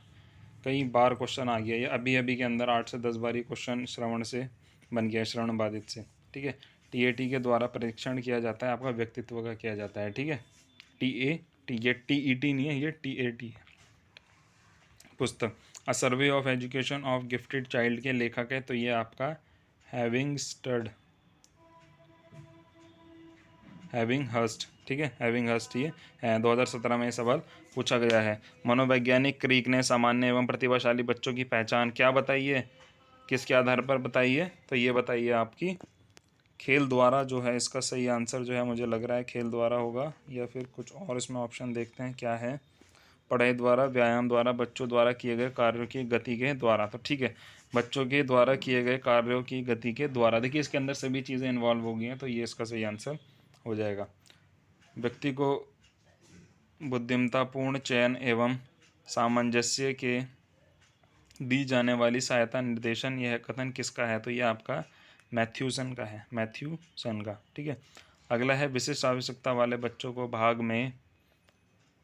कई बार क्वेश्चन आ गया ये, अभी अभी के अंदर 8 से 10 बार क्वेश्चन श्रवण से बन गया, श्रवण बाधित से। ठीक है। TAT के द्वारा परीक्षण किया जाता है, आपका व्यक्तित्व का किया जाता है। ठीक है, TAT, ये TET नहीं है, ये TAT है। पुस्तक a survey of education of gifted child के लेखक है। तो ये आपका हैविंग हर्स्ट। ठीक है, हैविंग हर्स्ट ये है। 2017 में ये सवाल पूछा गया है। मनोवैज्ञानिक क्रीक ने सामान्य एवं प्रतिभाशाली बच्चों की पहचान क्या बताई है? किसके आधार पर बताई है? तो ये बताइए आपकी खेल द्वारा जो है। इसका सही आंसर जो है मुझे लग रहा है खेल द्वारा होगा, या फिर कुछ और इसमें ऑप्शन देखते हैं क्या है। पढ़ाई द्वारा, व्यायाम द्वारा, बच्चों द्वारा किए गए कार्यों की गति के द्वारा। तो ठीक है, बच्चों के द्वारा किए गए कार्यों की गति के द्वारा। देखिए इसके अंदर सभी चीज़ें इन्वॉल्व हो गई हैं, तो ये इसका सही आंसर हो जाएगा। व्यक्ति को बुद्धिमत्तापूर्ण चयन एवं सामंजस्य के दी जाने वाली सहायता निर्देशन, यह कथन किसका है? तो यह आपका मैथ्यूसन का है, मैथ्यूसन का। ठीक है। अगला है, विशिष्ट आवश्यकता वाले बच्चों को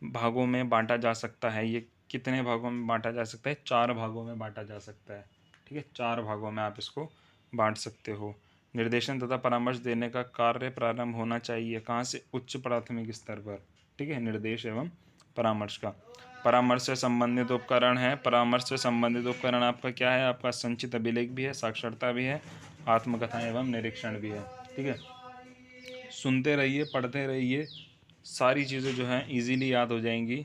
भागों में बांटा जा सकता है। ये कितने भागों में बांटा जा सकता है? 4 भागों में बांटा जा सकता है। ठीक है, 4 भागों में आप इसको बांट सकते हो। निर्देशन तथा परामर्श देने का कार्य प्रारंभ होना चाहिए कहाँ से? उच्च प्राथमिक स्तर पर। ठीक है, निर्देश एवं परामर्श का। परामर्श से संबंधित उपकरण है। परामर्श से संबंधित उपकरण आपका क्या है? आपका संचित अभिलेख भी है, साक्षरता भी है, आत्मकथा एवं निरीक्षण भी है। ठीक है, सुनते रहिए, पढ़ते रहिए, सारी चीज़ें जो हैं इजीली याद हो जाएंगी,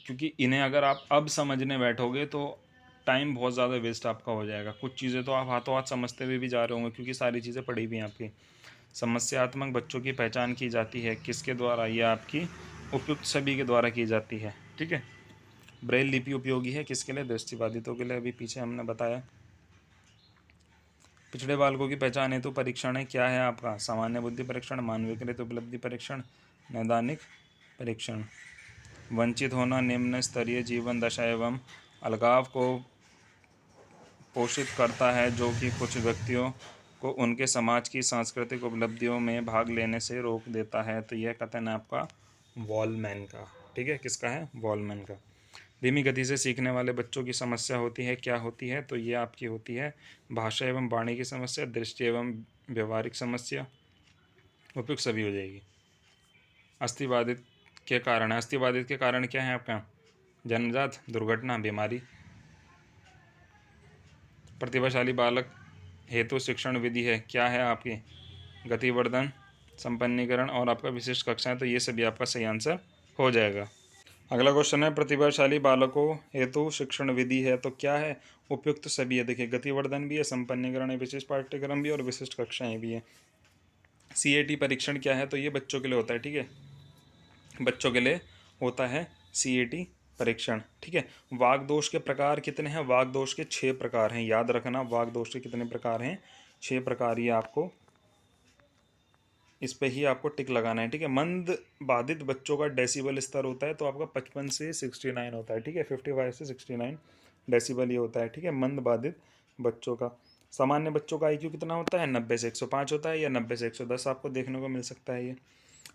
क्योंकि इन्हें अगर आप अब समझने बैठोगे तो टाइम बहुत ज़्यादा वेस्ट आपका हो जाएगा। कुछ चीज़ें तो आप हाथों हाथ समझते हुए भी जा रहे होंगे, क्योंकि सारी चीज़ें पढ़ी हुई हैं आपकी। समस्यात्मक बच्चों की पहचान की जाती है किसके द्वारा? यह आपकी उपयुक्त सभी के द्वारा की जाती है। ठीक है। ब्रेल लिपि उपयोगी है किसके लिए? दृष्टिबाधितों के लिए, अभी पीछे हमने बताया। पिछड़े बालकों की पहचान हेतु परीक्षण है, क्या है आपका? सामान्य बुद्धि परीक्षण, मानवीकृत उपलब्धि परीक्षण, नैदानिक परीक्षण। वंचित होना निम्न स्तरीय जीवन दशा एवं अलगाव को पोषित करता है, जो कि कुछ व्यक्तियों को उनके समाज की सांस्कृतिक उपलब्धियों में भाग लेने से रोक देता है। तो यह कथन है आपका वॉलमैन का। ठीक है, किसका है? वॉलमैन का। धीमी गति से सीखने वाले बच्चों की समस्या होती है, क्या होती है? तो ये आपकी होती है भाषा एवं वाणी की समस्या, दृष्टि एवं व्यवहारिक समस्या, उपयुक्त सभी हो जाएगी। अस्थिबाधित के कारण है। अस्थिबाधित के कारण क्या है आपका? जन्मजात, दुर्घटना, बीमारी। प्रतिभाशाली बालक हेतु शिक्षण विधि है, क्या है आपकी? गतिवर्धन, संपन्नीकरण और आपका विशिष्ट कक्षाएं। तो ये सभी आपका सही आंसर हो जाएगा। अगला क्वेश्चन है, प्रतिभाशाली बालकों हेतु शिक्षण विधि है, तो क्या है? उपयुक्त सभी है। देखिए, गतिवर्धन भी है, संपन्नीकरण है, विशिष्ट पाठ्यक्रम भी और विशिष्ट कक्षाएं भी है। सीएटी परीक्षण क्या है? तो ये बच्चों के लिए होता है। ठीक है, बच्चों के लिए होता है सीएटी परीक्षण। ठीक है, वागदोष के प्रकार कितने हैं? वागदोष के 6 प्रकार हैं, याद रखना। वागदोष के कितने प्रकार हैं? 6 प्रकार। ये आपको इस पे ही आपको टिक लगाना है। ठीक है, मंद बाधित बच्चों का डेसिबल स्तर होता है तो आपका 55 से 69 होता है। ठीक है, 55 से 69 डेसिबल ये होता है। ठीक है, मंद बाधित बच्चों का। सामान्य बच्चों का आईक्यू कितना होता है? 90 से 105 होता है, या 90 से 110 आपको देखने को मिल सकता है। ये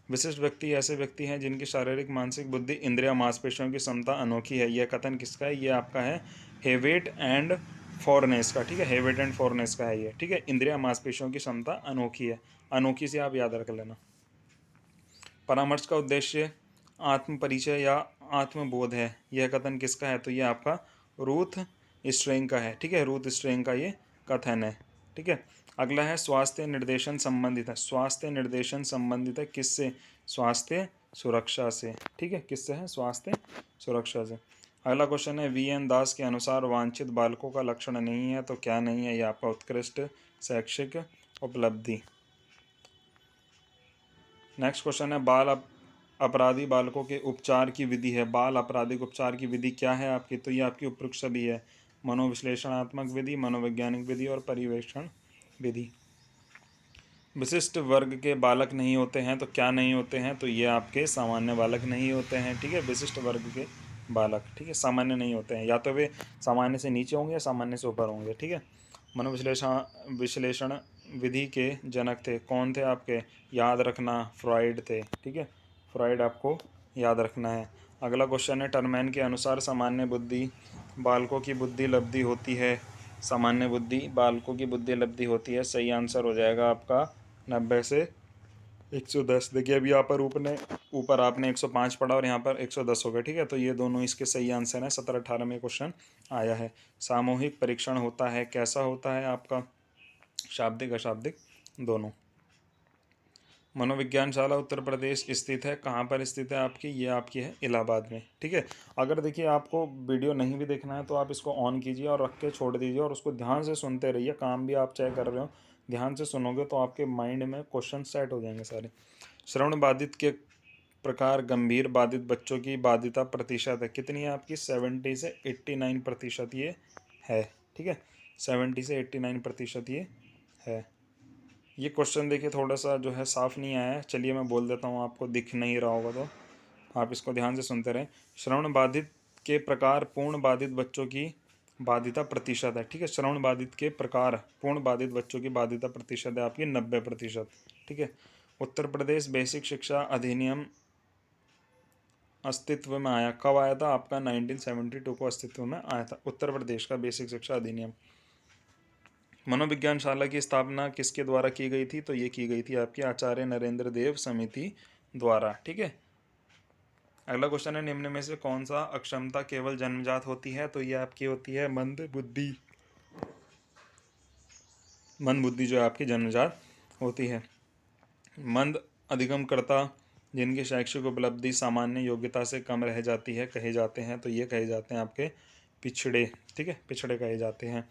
विशिष्ट व्यक्ति ऐसे व्यक्ति हैं जिनकी शारीरिक, मानसिक, बुद्धि, इंद्रिया, मांसपेशियों की क्षमता अनोखी है। यह कथन किसका है? ये आपका है हेवेट एंड फॉरनेस का। ठीक है, हेवेट एंड फॉरनेस का है ये। ठीक है, इंद्रिया, मांसपेशियों की क्षमता अनोखी है। अनोखी से आप याद रख लेना। परामर्श का उद्देश्य आत्म परिचय या आत्मबोध है। यह कथन किसका है? तो ये आपका रूथ स्ट्रेंग का है। ठीक है, रूथ स्ट्रेंग का ये कथन है। ठीक है, अगला है स्वास्थ्य निर्देशन संबंधित है। स्वास्थ्य निर्देशन संबंधित है किससे? स्वास्थ्य सुरक्षा से। ठीक है, किससे है? स्वास्थ्य सुरक्षा से। अगला क्वेश्चन है, वी.एन. दास के अनुसार वांछित बालकों का लक्षण नहीं है, तो क्या नहीं है? ये आपका उत्कृष्ट शैक्षिक उपलब्धि। नेक्स्ट क्वेश्चन है, अपराधी बालकों के उपचार की विधि है। बाल आपराधिक उपचार की विधि क्या है आपकी? तो ये आपकी उपयुक्त सभी है। मनोविश्लेषणात्मक विधि, मनोवैज्ञानिक विधि और परिवेक्षण विधि। विशिष्ट वर्ग के बालक नहीं होते हैं, तो क्या नहीं होते हैं? तो ये आपके सामान्य बालक नहीं होते हैं। ठीक है, विशिष्ट वर्ग के बालक, ठीक है, सामान्य नहीं होते हैं। या तो वे सामान्य से नीचे होंगे या सामान्य से ऊपर होंगे। ठीक है, मनोविश्लेषण विश्लेषण विधि के जनक थे, कौन थे आपके? याद रखना, फ्रॉइड थे। ठीक है, फ्रॉइड आपको याद रखना है। अगला क्वेश्चन है, टर्मैन के अनुसार सामान्य बुद्धि बालकों की बुद्धि लब्धि होती है। सामान्य बुद्धि बालकों की बुद्धि लब्धि होती है। सही आंसर हो जाएगा आपका 90 से 110। देखिए, अभी यहाँ पर ऊपर आपने 105 पढ़ा और यहाँ पर 110 हो गया। ठीक है, तो ये दोनों इसके सही आंसर हैं। 17-18 में क्वेश्चन आया है। सामूहिक परीक्षण होता है, कैसा होता है आपका? शाब्दिक, अशाब्दिक, दोनों। मनोविज्ञानशाला उत्तर प्रदेश स्थित है, कहाँ पर स्थित है आपकी? ये आपकी है इलाहाबाद में। ठीक है, अगर देखिए आपको वीडियो नहीं भी देखना है तो आप इसको ऑन कीजिए और रख के छोड़ दीजिए और उसको ध्यान से सुनते रहिए। काम भी आप चाहे कर रहे हो, ध्यान से सुनोगे तो आपके माइंड में क्वेश्चन सेट हो जाएंगे सारे। श्रवण बाधित के प्रकार गंभीर बाधित बच्चों की बाधिता प्रतिशत है कितनी है आपकी? 70 से 89% ये है। ठीक है, 70 से 89% ये है। ये क्वेश्चन देखिए थोड़ा सा जो है साफ नहीं आया है, चलिए मैं बोल देता हूँ, आपको दिख नहीं रहा होगा तो आप इसको ध्यान से सुनते रहें। श्रवण बाधित के प्रकार पूर्ण बाधित बच्चों की बाधिता प्रतिशत है। ठीक है, श्रवण बाधित के प्रकार पूर्ण बाधित बच्चों की बाधिता प्रतिशत है आपकी 90%। ठीक है, उत्तर प्रदेश बेसिक शिक्षा अधिनियम अस्तित्व में आया, कब आया था आपका? 1972 को अस्तित्व में आया था उत्तर प्रदेश का बेसिक शिक्षा अधिनियम। मनोविज्ञानशाला की स्थापना किसके द्वारा की गई थी? तो ये की गई थी आपकी आचार्य नरेंद्र देव समिति द्वारा। ठीक है, अगला क्वेश्चन है, निम्न में से कौन सा अक्षमता केवल जन्मजात होती है? तो ये आपकी होती है मंद बुद्धि। मंद बुद्धि जो है आपकी जन्मजात होती है। मंद अधिगमकर्ता जिनकी शैक्षिक उपलब्धि सामान्य योग्यता से कम रह जाती है कहे जाते हैं, तो ये कहे जाते हैं आपके पिछड़े। ठीक है, पिछड़े कहे जाते हैं।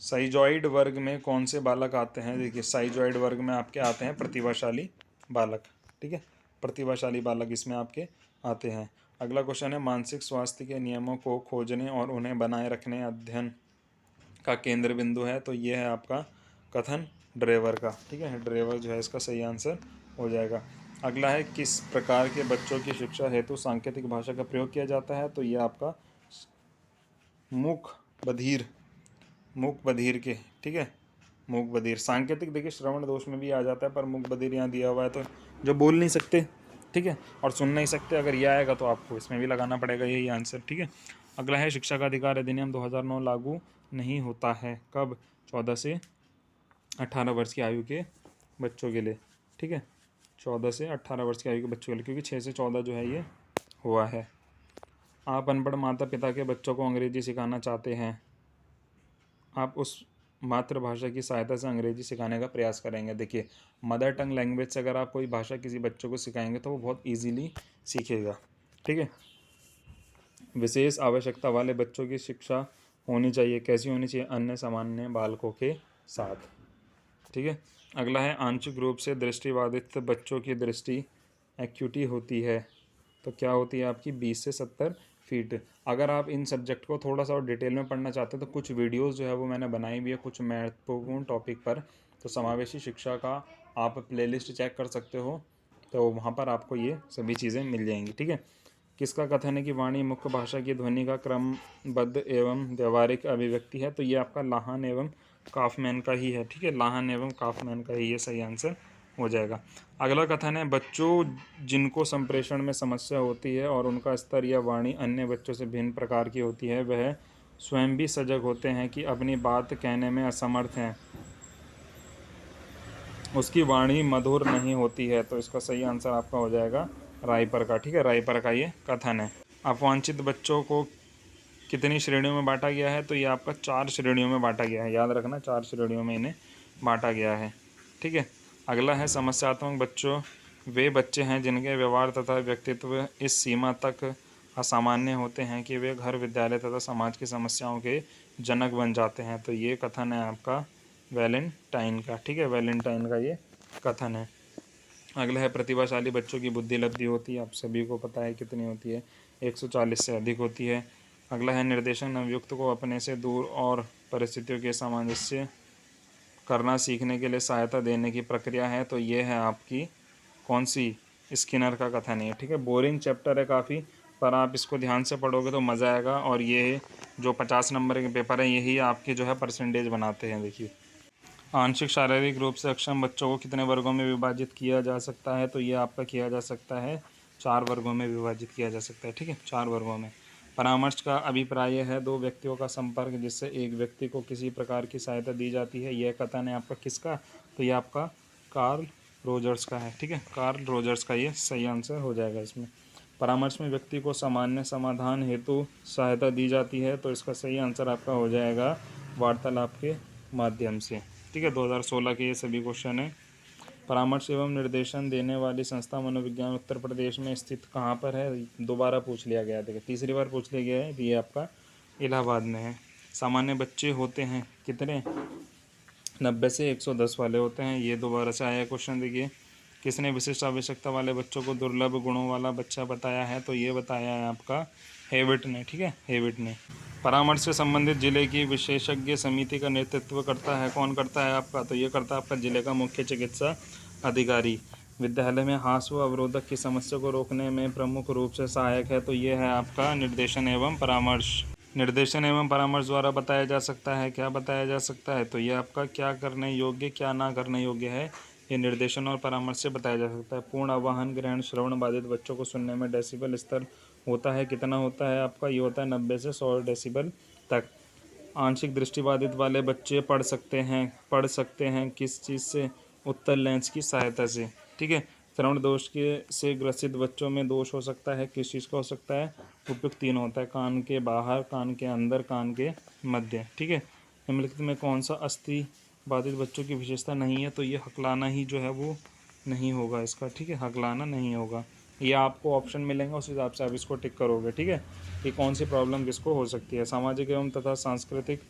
साइजॉइड वर्ग में कौन से बालक आते हैं? देखिए, साइजॉइड वर्ग में आपके आते हैं प्रतिभाशाली बालक। ठीक है, प्रतिभाशाली बालक इसमें आपके आते हैं। अगला क्वेश्चन है, मानसिक स्वास्थ्य के नियमों को खोजने और उन्हें बनाए रखने अध्ययन का केंद्र बिंदु है, तो ये है आपका कथन ड्रेवर का। ठीक है, ड्रेवर जो है इसका सही आंसर हो जाएगा। अगला है किस प्रकार के बच्चों की शिक्षा हेतु सांकेतिक भाषा का प्रयोग किया जाता है, तो ये आपका मूक बधिर, मूक बधिर के, ठीक है, मूक बधिर। सांकेतिक देखिए श्रवण दोष में भी आ जाता है, पर मूक बधिर यहाँ दिया हुआ है तो जो बोल नहीं सकते, ठीक है, और सुन नहीं सकते, अगर ये आएगा तो आपको इसमें भी लगाना पड़ेगा यही आंसर, ठीक है। अगला है शिक्षा का अधिकार अधिनियम 2009 लागू नहीं होता है कब, 14 से 18 वर्ष की आयु के बच्चों के लिए, ठीक है, 14 से 18 वर्ष की आयु के बच्चों के लिए, क्योंकि 6 से 14 जो है ये हुआ है। आप अनपढ़ माता पिता के बच्चों को अंग्रेजी सिखाना चाहते हैं, आप उस मातृभाषा की सहायता से अंग्रेजी सिखाने का प्रयास करेंगे। देखिए मदर टंग लैंग्वेज से अगर आप कोई भाषा किसी बच्चों को सिखाएंगे तो वो बहुत इजीली सीखेगा, ठीक है। विशेष आवश्यकता वाले बच्चों की शिक्षा होनी चाहिए, कैसी होनी चाहिए, अन्य सामान्य बालकों के साथ, ठीक है। अगला है आंशिक रूप से दृष्टिबाधित बच्चों की दृष्टि एक्यूटी होती है, तो क्या होती है आपकी 20 से 70 फीट। अगर आप इन सब्जेक्ट को थोड़ा सा और डिटेल में पढ़ना चाहते हैं तो कुछ वीडियोस जो है वो मैंने बनाई भी है कुछ महत्वपूर्ण टॉपिक पर, तो समावेशी शिक्षा का आप प्लेलिस्ट चेक कर सकते हो, तो वहाँ पर आपको ये सभी चीज़ें मिल जाएंगी, ठीक है। किसका कथन है कि वाणी मुख्य भाषा की ध्वनि का क्रमबद्ध एवं व्यवहारिक अभिव्यक्ति है, तो ये आपका लाहन एवं काफमैन का ही है, ठीक है, लाहन एवं काफमैन का ही ये सही आंसर हो जाएगा। अगला कथन है बच्चों जिनको संप्रेषण में समस्या होती है और उनका स्तर या वाणी अन्य बच्चों से भिन्न प्रकार की होती है, वह स्वयं भी सजग होते हैं कि अपनी बात कहने में असमर्थ हैं, उसकी वाणी मधुर नहीं होती है, तो इसका सही आंसर आपका हो जाएगा रायपर का, ठीक है, रायपर का ये कथन है। अवांछित बच्चों को कितनी श्रेणियों में बांटा गया है, तो ये आपका 4 श्रेणियों में बांटा गया है, याद रखना 4 श्रेणियों में इन्हें बांटा गया है, ठीक है। अगला है समस्यात्मक बच्चों वे बच्चे हैं जिनके व्यवहार तथा व्यक्तित्व इस सीमा तक असामान्य होते हैं कि वे घर विद्यालय तथा समाज की समस्याओं के जनक बन जाते हैं, तो ये कथन है आपका वैलेंटाइन का, ठीक है, वैलेंटाइन का ये कथन है। अगला है प्रतिभाशाली बच्चों की बुद्धि लब्धि होती है, आप सभी को पता है कितनी होती है, 140 से अधिक होती है। अगला है निर्देशक नवयुक्त को अपने से दूर और परिस्थितियों के सामंजस्य करना सीखने के लिए सहायता देने की प्रक्रिया है, तो ये है आपकी कौन सी, स्किनर का कथन है, ठीक है। बोरिंग चैप्टर है काफ़ी, पर आप इसको ध्यान से पढ़ोगे तो मज़ा आएगा, और ये जो 50 नंबर के पेपर हैं यही आपके जो है परसेंटेज बनाते हैं। देखिए आंशिक शारीरिक रूप से अक्षम बच्चों को कितने वर्गों में विभाजित किया जा सकता है, तो ये आपका किया जा सकता है 4 वर्गों में विभाजित किया जा सकता है, ठीक है, 4 वर्गों में। परामर्श का अभिप्राय है दो व्यक्तियों का संपर्क जिससे एक व्यक्ति को किसी प्रकार की सहायता दी जाती है, यह कथन है आपका किसका, तो ये आपका कार्ल रोजर्स का है, ठीक है, कार्ल रोजर्स का ये सही आंसर हो जाएगा इसमें। परामर्श में व्यक्ति को सामान्य समाधान हेतु सहायता दी जाती है, तो इसका सही आंसर आपका हो जाएगा वार्तालाप के माध्यम से, ठीक है। 2016 के ये सभी क्वेश्चन है। परामर्श एवं निर्देशन देने वाली संस्था मनोविज्ञान उत्तर प्रदेश में स्थित कहाँ पर है, दोबारा पूछ लिया गया है, देखिए तीसरी बार पूछ लिया गया है, ये आपका इलाहाबाद में है। सामान्य बच्चे होते हैं कितने, 90 से 110 वाले होते हैं, ये दोबारा से आया क्वेश्चन। देखिए किसने विशिष्ट आवश्यकता वाले बच्चों को दुर्लभ गुणों वाला बच्चा बताया है, तो ये बताया है आपका हेविट ने, ठीक है, हेविट ने। परामर्श से संबंधित जिले की विशेषज्ञ समिति का नेतृत्व करता है, कौन करता है आपका, तो ये करता है आपका जिले का मुख्य चिकित्सा अधिकारी। विद्यालय में हास्य व अवरोधक की समस्या को रोकने में प्रमुख रूप से सहायक है, तो ये है आपका निर्देशन एवं परामर्श। निर्देशन एवं परामर्श द्वारा बताया जा सकता है, क्या बताया जा सकता है, तो ये आपका क्या करने योग्य क्या ना करने योग्य है, ये निर्देशन और परामर्श से बताया जा सकता है। पूर्ण आवाहन ग्रहण श्रवण बाधित बच्चों को सुनने में डेसिबल स्तर होता है, कितना होता है आपका, ये होता है 90 से 100 डेसिबल तक। आंशिक दृष्टिबाधित वाले बच्चे पढ़ सकते हैं किस चीज़ से, उत्तल लेंस की सहायता से, ठीक है। श्रवण दोष के से ग्रसित बच्चों में दोष हो सकता है, किस चीज़ का हो सकता है, उपयुक्त 3 होता है, कान के बाहर, कान के अंदर, कान के मध्य, ठीक है। निम्नलिखित में कौन सा अस्थि बाधित बच्चों की विशेषता नहीं है, तो ये हकलाना ही जो है वो नहीं होगा इसका, ठीक है, हकलाना नहीं होगा। ये आपको ऑप्शन मिलेंगे, उस हिसाब से आप इसको टिक करोगे, ठीक है, कि कौन सी प्रॉब्लम किसको हो सकती है। सामाजिक एवं तथा सांस्कृतिक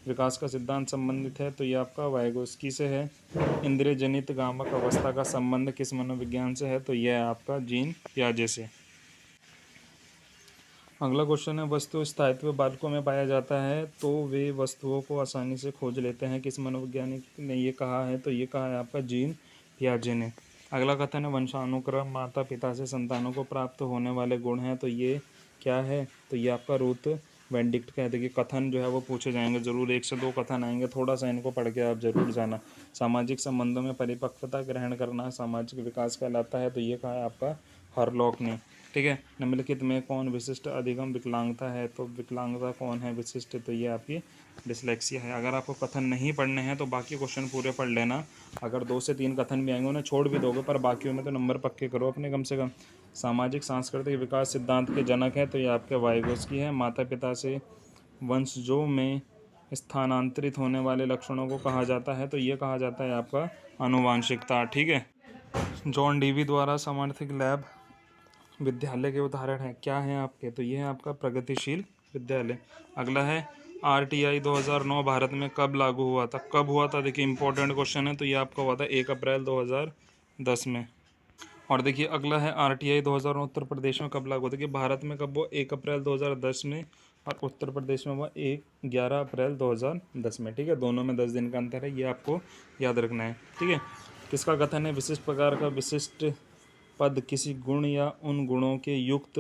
विकास का सिद्धांत संबंधित है, तो ये आपका वाइगोस्की से है। इंद्रिय जनित गामक अवस्था का संबंध किस मनोविज्ञान से है, तो यह है आपका जीन पियाजे से। अगला क्वेश्चन है वस्तु स्थायित्व बालकों में पाया जाता है तो वे वस्तुओं को आसानी से खोज लेते हैं, किस मनोवैज्ञानिक ने ये कहा है, तो ये कहा है आपका जीन पियाजे ने। अगला कथन है वंशानुक्रम माता पिता से संतानों को प्राप्त होने वाले गुण हैं, तो ये क्या है? तो ये आपका रूथ वेंडिक्ट का है। देखिए कथन जो है वो पूछे जाएंगे ज़रूर, 1 से 2 कथन आएंगे, थोड़ा सा इनको पढ़ के आप जरूर जाना। सामाजिक संबंधों में परिपक्वता ग्रहण करना सामाजिक विकास कहलाता है, तो ये कहा है आपका हरलॉक ने। ठीक है, निम्नलिखित में कौन विशिष्ट अधिगम विकलांगता है? तो विकलांगता कौन है विशिष्ट? तो ये आपकी डिसलेक्सिया है। अगर आपको कथन नहीं पढ़ने हैं तो बाकी क्वेश्चन पूरे पढ़ लेना। अगर 2 से 3 कथन भी आएंगे उन्हें छोड़ भी दोगे, पर बाकियों में तो नंबर पक्के करो अपने कम से कम। सामाजिक सांस्कृतिक विकास सिद्धांत के जनक है, तो ये आपके वाइगोस्की है। माता पिता से वंशजों में स्थानांतरित होने वाले लक्षणों को कहा जाता है, तो ये कहा जाता है आपका आनुवांशिकता। ठीक है, जॉन डीवी द्वारा समर्थित लैब विद्यालय के उदाहरण हैं क्या हैं आपके? तो ये है आपका प्रगतिशील विद्यालय। अगला है आरटीआई 2009 भारत में कब लागू हुआ था? कब हुआ था? देखिए इंपॉर्टेंट क्वेश्चन है, तो ये आपका हुआ था 1 अप्रैल 2010 में। और देखिए अगला है आरटीआई 2009 उत्तर प्रदेश में कब लागू हुआ? देखिए भारत में कब हुआ? 1 अप्रैल 2010 में, और उत्तर प्रदेश में हुआ 11 अप्रैल 2010 में। ठीक है, दोनों में 10 दिन का अंतर है, ये आपको याद रखना है। ठीक है, किसका कथन है विशिष्ट प्रकार का विशिष्ट पद किसी गुण या उन गुणों के युक्त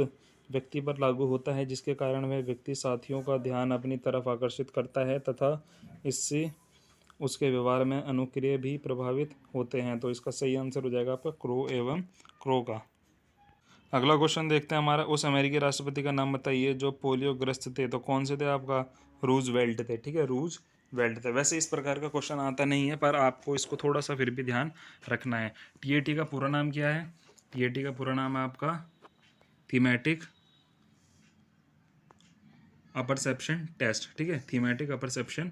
व्यक्ति पर लागू होता है जिसके कारण वह व्यक्ति साथियों का ध्यान अपनी तरफ आकर्षित करता है तथा इससे उसके व्यवहार में अनुक्रिय भी प्रभावित होते हैं। तो इसका सही आंसर हो जाएगा आपका क्रो एवं क्रो का। अगला क्वेश्चन देखते हैं हमारा, उस अमेरिकी राष्ट्रपति का नाम बताइए जो पोलियो ग्रस्त थे। तो कौन से थे आपका? रूजवेल्ट थे। ठीक है, रूजवेल्ट थे। वैसे इस प्रकार का क्वेश्चन आता नहीं है, पर आपको इसको थोड़ा सा फिर भी ध्यान रखना है। टीएटी का पूरा नाम क्या है? टीएटी का पूरा नाम है आपका थीमेटिक अपरसेप्शन टेस्ट। ठीक है, थीमेटिक अपरसेप्शन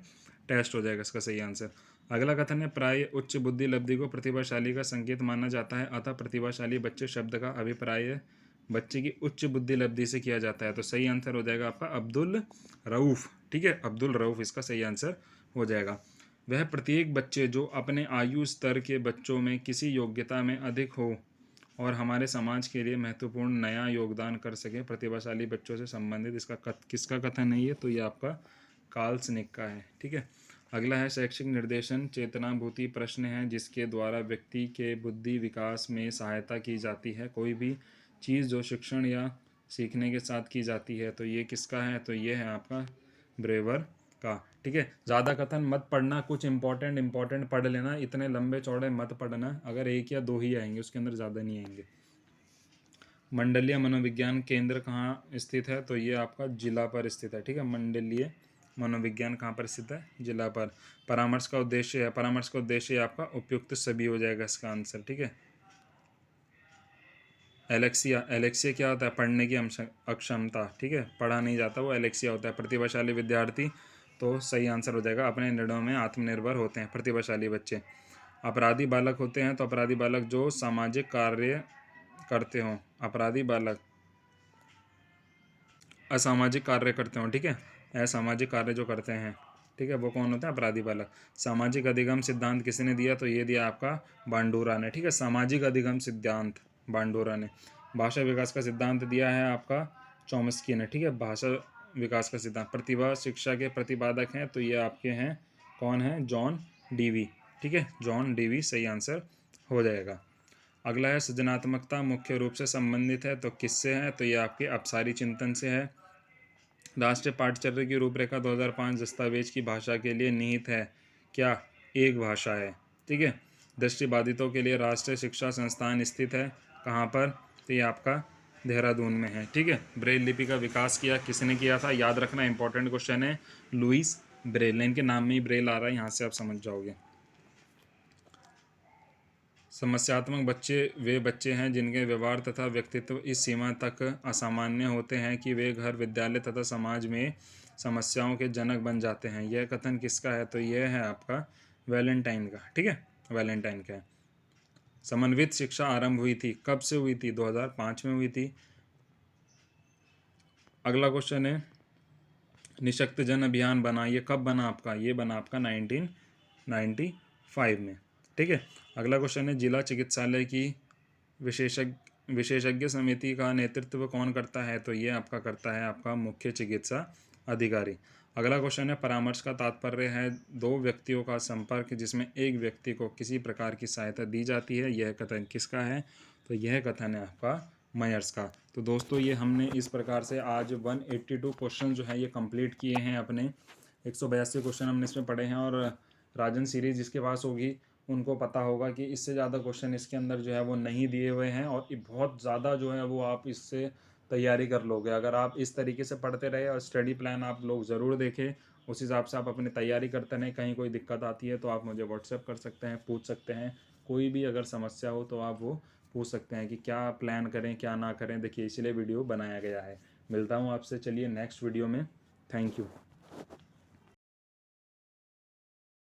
टेस्ट हो जाएगा इसका सही आंसर। अगला कथन है प्राय उच्च बुद्धि लब्धि को प्रतिभाशाली का संकेत माना जाता है, अतः प्रतिभाशाली बच्चे शब्द का अभिप्राय बच्चे की उच्च बुद्धि लब्धि से किया जाता है। तो सही आंसर हो जाएगा आपका अब्दुल रऊफ़। ठीक है, अब्दुल रऊफ़ इसका सही आंसर हो जाएगा। वह प्रत्येक बच्चे जो अपने आयु स्तर के बच्चों में किसी योग्यता में अधिक हो और हमारे समाज के लिए महत्वपूर्ण नया योगदान कर सके, प्रतिभाशाली बच्चों से संबंधित इसका किसका कथन है ये? तो ये आपका कार्ल स्निक का है। ठीक है, अगला है शैक्षिक निर्देशन चेतनाभूति प्रश्न है जिसके द्वारा व्यक्ति के बुद्धि विकास में सहायता की जाती है, कोई भी चीज़ जो शिक्षण या सीखने के साथ की जाती है। तो ये किसका है? तो ये है आपका ब्रेवर का। ठीक है, ज़्यादा कथन मत पढ़ना, कुछ इंपॉर्टेंट पढ़ लेना, इतने लंबे चौड़े मत पढ़ना। अगर 1 या 2 ही आएंगे, उसके अंदर ज़्यादा नहीं आएंगे। मंडलीय मनोविज्ञान केंद्र कहाँ स्थित है? तो ये आपका जिला पर स्थित है। ठीक है, मंडलीय मनोविज्ञान कहाँ पर स्थित है? जिला पर। परामर्श का उद्देश्य है, परामर्श का उद्देश्य आपका उपयुक्त सभी हो जाएगा इसका आंसर। ठीक है, एलेक्सिया, एलेक्सिया क्या होता है? पढ़ने की अक्षमता। ठीक है, पढ़ा नहीं जाता वो एलेक्सिया होता है। प्रतिभाशाली विद्यार्थी, तो सही आंसर हो जाएगा अपने निर्णयों में आत्मनिर्भर होते हैं प्रतिभाशाली बच्चे। अपराधी बालक होते हैं, तो अपराधी बालक जो सामाजिक कार्य करते हों। अपराधी बालक असामाजिक कार्य करते हों। ठीक है, असामाजिक कार्य जो करते हैं, ठीक है, वो कौन होता है? अपराधी बालक। सामाजिक अधिगम सिद्धांत किसने दिया? तो ये दिया आपका बांडूरा ने। ठीक है, सामाजिक अधिगम सिद्धांत बांडूरा ने। भाषा विकास का सिद्धांत दिया है आपका चॉम्स्की ने। ठीक है, भाषा विकास का सिद्धांत। प्रतिभा शिक्षा के प्रतिपादक हैं, तो ये आपके हैं कौन है? John Dewey. ठीक है, जॉन डीवी सही आंसर हो जाएगा। अगला है सृजनात्मकता मुख्य रूप से संबंधित है, तो किससे है? तो ये आपके अपसारी चिंतन से है। राष्ट्रीय पाठ्यचर्या की रूपरेखा 2005 दस्तावेज की भाषा के लिए निहित है क्या? एक भाषा है। ठीक है, दृष्टिबाधितों के लिए राष्ट्रीय शिक्षा संस्थान स्थित है कहाँ पर? तो ये आपका देहरादून में है। ठीक है, ब्रेल लिपि का विकास किया किसने किया था? याद रखना, इंपॉर्टेंट क्वेश्चन है। Louis Braille. इनके नाम में ही ब्रेल आ रहा है, यहाँ से आप समझ जाओगे। समस्यात्मक बच्चे वे बच्चे हैं जिनके व्यवहार तथा व्यक्तित्व इस सीमा तक असामान्य होते हैं कि वे घर विद्यालय तथा समाज में समस्याओं के जनक बन जाते हैं। यह कथन किसका है? तो यह है आपका वैलेंटाइन का। ठीक है, वैलेंटाइन का है। समन्वित शिक्षा आरंभ हुई थी, कब से हुई थी? 2005 में हुई थी। अगला क्वेश्चन है निशक्त जन अभियान बना, ये कब बना आपका? ये बना आपका 1995 में। ठीक है, अगला क्वेश्चन है जिला चिकित्सालय की विशेषज्ञ समिति का नेतृत्व कौन करता है? तो ये आपका करता है आपका मुख्य चिकित्सा अधिकारी। अगला क्वेश्चन है, परामर्श का तात्पर्य है दो व्यक्तियों का संपर्क जिसमें एक व्यक्ति को किसी प्रकार की सहायता दी जाती है। यह कथन किसका है? तो यह कथन है आपका मायर्स का। तो दोस्तों ये हमने इस प्रकार से आज 182 क्वेश्चन जो है ये कंप्लीट किए हैं अपने। 182 क्वेश्चन हमने इसमें पढ़े हैं, और राजन सीरीज जिसके पास होगी उनको पता होगा कि इससे ज़्यादा क्वेश्चन इसके अंदर जो है वो नहीं दिए हुए हैं, और ये बहुत ज़्यादा जो है वो आप इससे तैयारी कर लोगे अगर आप इस तरीके से पढ़ते रहे। और स्टडी प्लान आप लोग ज़रूर देखें, उस हिसाब से आप अपनी तैयारी करते रहें। कहीं कोई दिक्कत आती है तो आप मुझे व्हाट्सएप कर सकते हैं, पूछ सकते हैं। कोई भी अगर समस्या हो तो आप वो पूछ सकते हैं कि क्या प्लान करें क्या ना करें। देखिए इसलिए वीडियो बनाया गया है। मिलता हूँ आपसे, चलिए नेक्स्ट वीडियो में। Thank you.